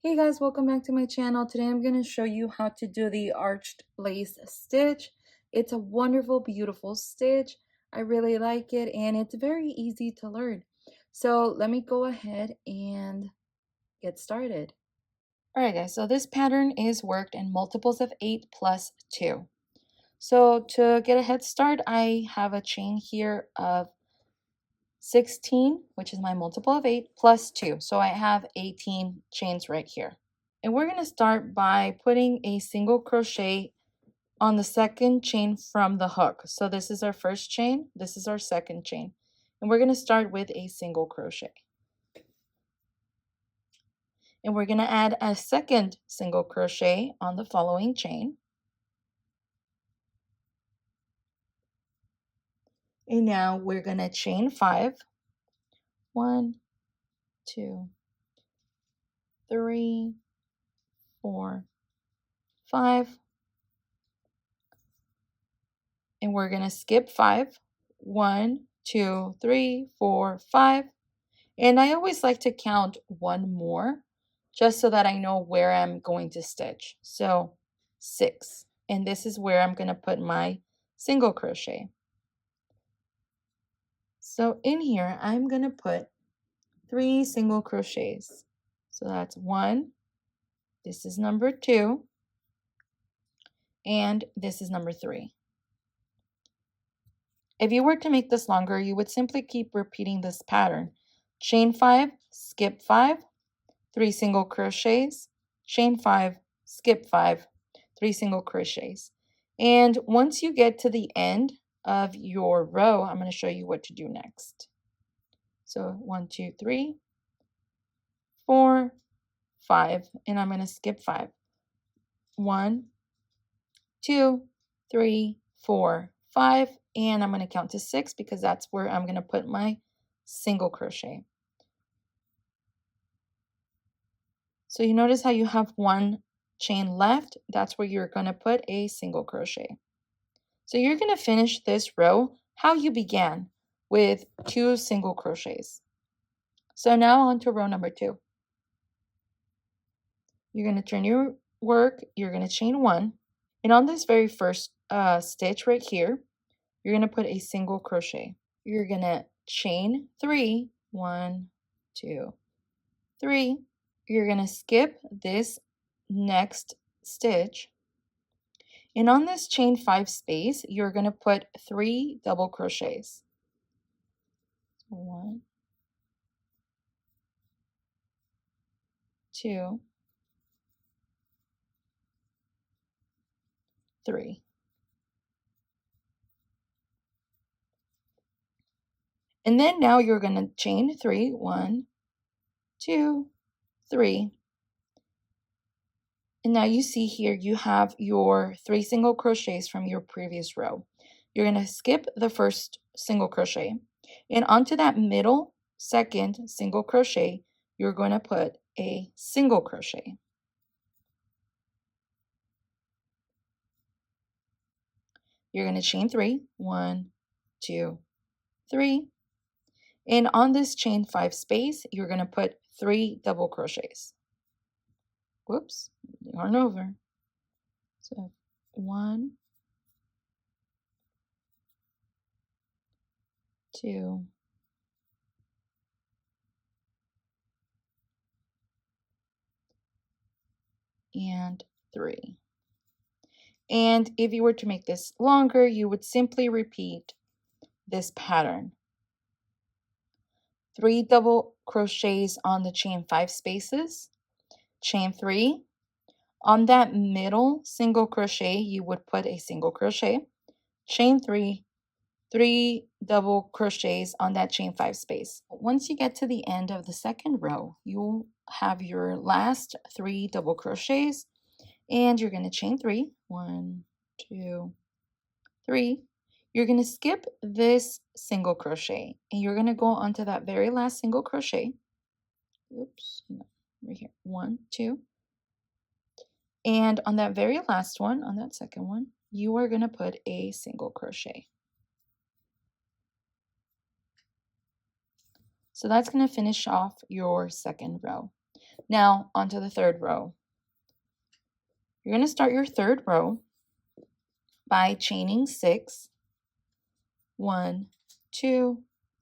Hey guys, welcome back to my channel. Today I'm going to show you how to do the arched lace stitch. It's a wonderful, beautiful stitch. I really like it and it's very easy to learn. So let me go ahead and get started. Alright guys, so this pattern is worked in multiples of 8 plus 2. So to get a head start, I have a chain here of 16, which is my multiple of 8, plus 2. So I have 18 chains right here. And we're going to start by putting a single crochet on the second chain from the hook. So this is our first chain, this is our second chain. And we're going to start with a single crochet. And we're going to add a second single crochet on the following chain. And now we're going to chain 5. 1, 2, 3, 4, 5. And we're going to skip 5. 1, 2, 3, 4, 5. And I always like to count one more just so that I know where I'm going to stitch. So 6. And this is where I'm going to put my single crochet. So in here, I'm going to put 3 single crochets. So that's 1. This is number 2. And this is number 3. If you were to make this longer, you would simply keep repeating this pattern. Chain 5, skip 5, 3 single crochets, chain 5, skip 5, 3 single crochets. And once you get to the end of your row, I'm going to show you what to do next. So 1, 2, 3, 4, 5, and I'm going to skip 5. 1, 2, 3, 4, 5, and I'm going to count to 6 because that's where I'm going to put my single crochet. So you notice how you have one chain left. That's where you're going to put a single crochet. So you're going to finish this row how you began, with 2 single crochets. So now on to row number 2. You're going to turn your work, you're going to chain 1, and on this very first stitch right here, you're going to put a single crochet. You're going to chain 3, 1, 2, 3. You're going to skip this next stitch, and on this chain 5 space, you're going to put 3 double crochets. 1, 2, 3. And then now you're going to chain 3, 1, 2, 3. And now you see here you have your 3 single crochets from your previous row. You're going to skip the first single crochet, and onto that middle second single crochet, you're going to put a single crochet. You're going to chain 3, 1, 2, 3. And on this chain 5 space, you're going to put 3 double crochets. Whoops, yarn over. So 1, 2, and 3. And if you were to make this longer, you would simply repeat this pattern. 3 double crochets on the chain 5 spaces, chain 3. On that middle single crochet, you would put a single crochet, chain 3, 3 double crochets on that chain 5 space. Once you get to the end of the second row, you'll have your last 3 double crochets, and you're going to chain 3, 1, 2, 3. You're going to skip this single crochet, and you're going to go onto that very last single crochet. Oops, no, right here. 1, 2. And on that very last one, on that second one, you are going to put a single crochet. So that's going to finish off your second row. Now onto the third row. You're going to start your third row by chaining 6. 1, 2,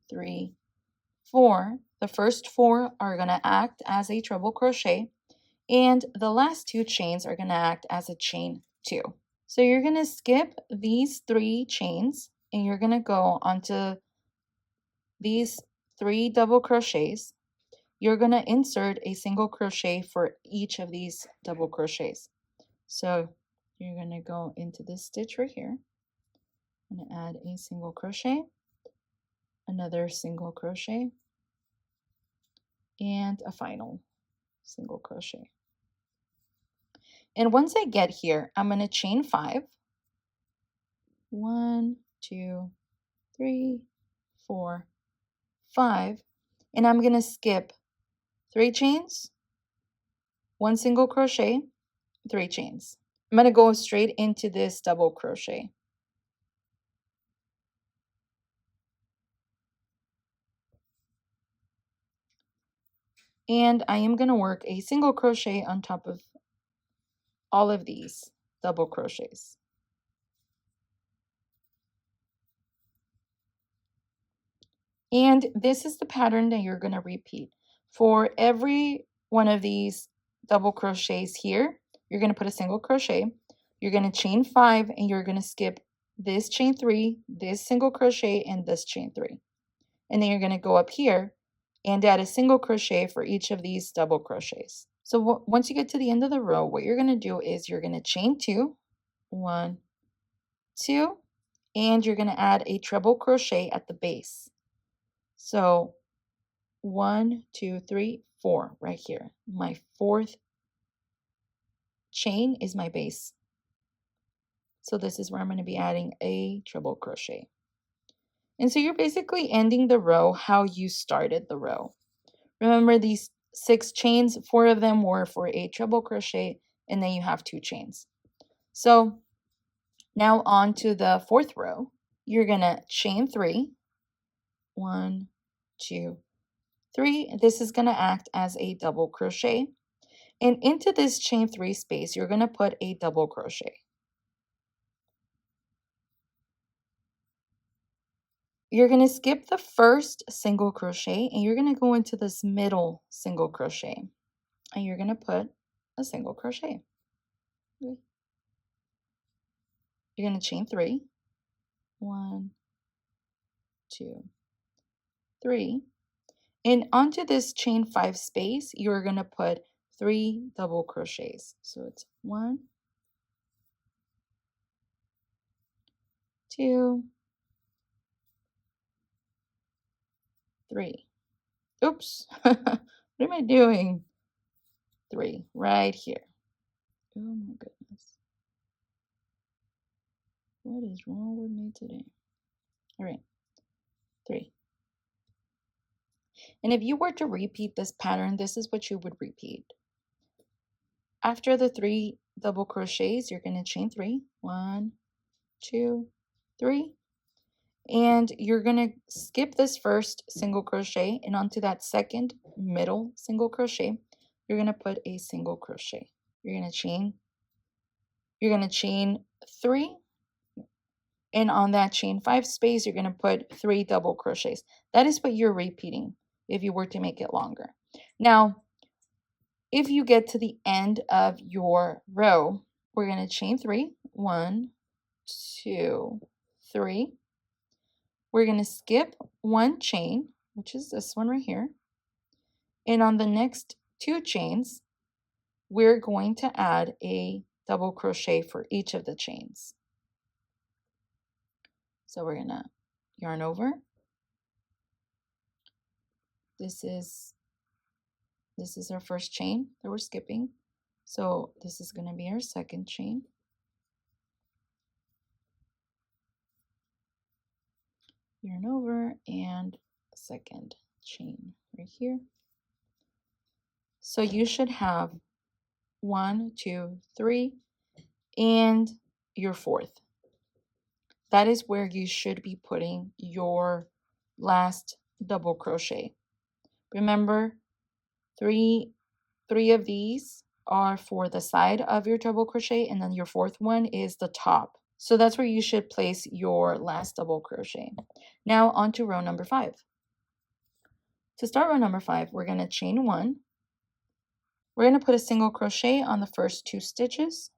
3, 4. The first 4 are going to act as a treble crochet, and the last 2 chains are going to act as a chain 2. So you're going to skip these 3 chains and you're going to go onto these 3 double crochets. You're going to insert a single crochet for each of these double crochets. So you're going to go into this stitch right here. I'm going to add a single crochet, another single crochet, and a final single crochet. And once I get here, I'm going to chain 5. 1, 2, 3, 4, 5. And I'm going to skip 3 chains, 1 single crochet, 3 chains. I'm going to go straight into this double crochet. And I am going to work a single crochet on top of all of these double crochets. And this is the pattern that you're going to repeat. For every one of these double crochets here, you're going to put a single crochet. You're going to chain 5 and you're going to skip this chain 3, this single crochet, and this chain 3. And then you're going to go up here and add a single crochet for each of these double crochets. So once you get to the end of the row, what you're going to do is you're going to chain 2, 1, 2, and you're going to add a treble crochet at the base. So 1, 2, 3, 4 right here. My 4th chain is my base. So this is where I'm going to be adding a treble crochet. And so you're basically ending the row how you started the row. Remember these 6 chains, 4 of them were for a treble crochet, and then you have 2 chains. So now on to the 4th row. You're going to chain 3. 1, 2, 3. This is going to act as a double crochet. And into this chain 3 space, you're going to put a double crochet. You're going to skip the first single crochet and you're going to go into this middle single crochet. And you're going to put a single crochet. You're going to chain 3. 1, 2, 3. And onto this chain 5 space, you're going to put 3 double crochets. So it's 1, 2, 3. Oops. What am I doing? 3 right here. Oh my goodness. What is wrong with me today? All right. 3. And if you were to repeat this pattern, this is what you would repeat. After the 3 double crochets, you're going to chain 3. 1, 2, 3. And you're going to skip this first single crochet, and onto that second middle single crochet, you're going to put a single crochet. You're going to chain 3, and on that chain 5 space, you're going to put 3 double crochets. That is what you're repeating if you were to make it longer. Now, if you get to the end of your row, we're going to chain 3. 1, 2, 3. We're going to skip 1 chain, which is this one right here. And on the next 2 chains, we're going to add a double crochet for each of the chains. So we're going to yarn over. This is our first chain that we're skipping. So this is going to be our second chain. Yarn over and second chain right here. So you should have 1, 2, 3, and your 4th. That is where you should be putting your last double crochet. Remember, 3 3 of these are for the side of your double crochet, and then your 4th one is the top. So that's where you should place your last double crochet. Now on to row number 5. To start row number 5, we're going to chain 1. We're going to put a single crochet on the first 2 stitches.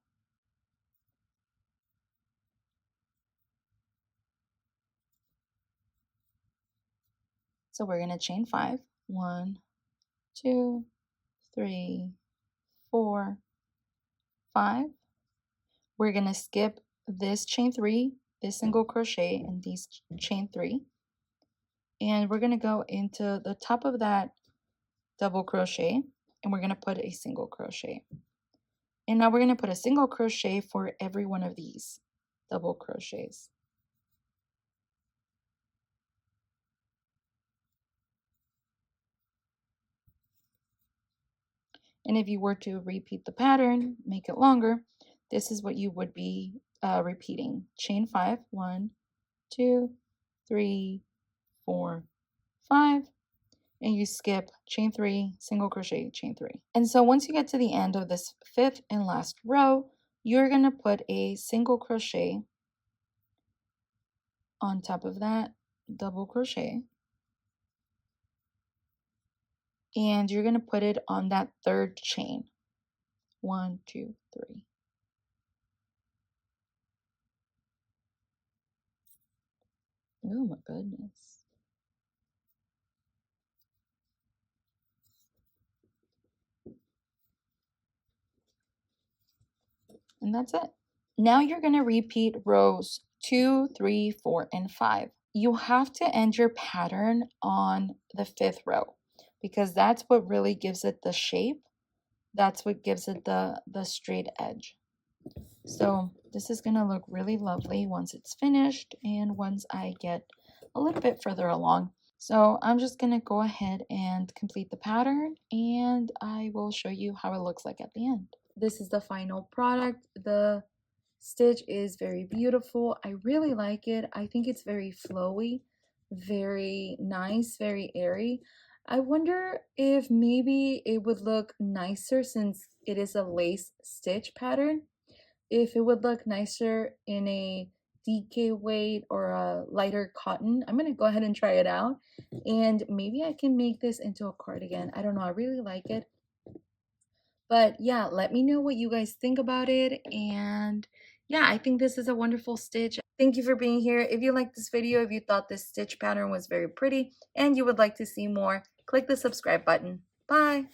So we're going to chain 5. 1, 2, 3, 4, 5. We're going to skip this chain 3, this single crochet, and these chain 3. And we're going to go into the top of that double crochet, and we're going to put a single crochet. And now we're going to put a single crochet for every one of these double crochets. And if you were to repeat the pattern, make it longer, this is what you would be repeating. Chain 5, 1, 2, 3, 4, 5, and you skip chain 3, single crochet, chain 3. And so once you get to the end of this 5th and last row, you're going to put a single crochet on top of that double crochet, and you're going to put it on that 3rd chain. 1, 2, 3. Oh my goodness. And that's it. Now you're going to repeat rows 2, 3, 4, and 5. You have to end your pattern on the 5th row because that's what really gives it the shape. That's what gives it the straight edge. So this is going to look really lovely once it's finished and once I get a little bit further along. So I'm just going to go ahead and complete the pattern, and I will show you how it looks like at the end. This is the final product. The stitch is very beautiful. I really like it. I think it's very flowy, very nice, very airy. I wonder if maybe it would look nicer since it is a lace stitch pattern, if it would look nicer in a DK weight or a lighter cotton. I'm gonna go ahead and try it out, and maybe I can make this into a cardigan. I don't know, I really like it. But yeah, let me know what you guys think about it. And yeah, I think this is a wonderful stitch. Thank you for being here. If you liked this video, if you thought this stitch pattern was very pretty and you would like to see more, click the subscribe button. Bye.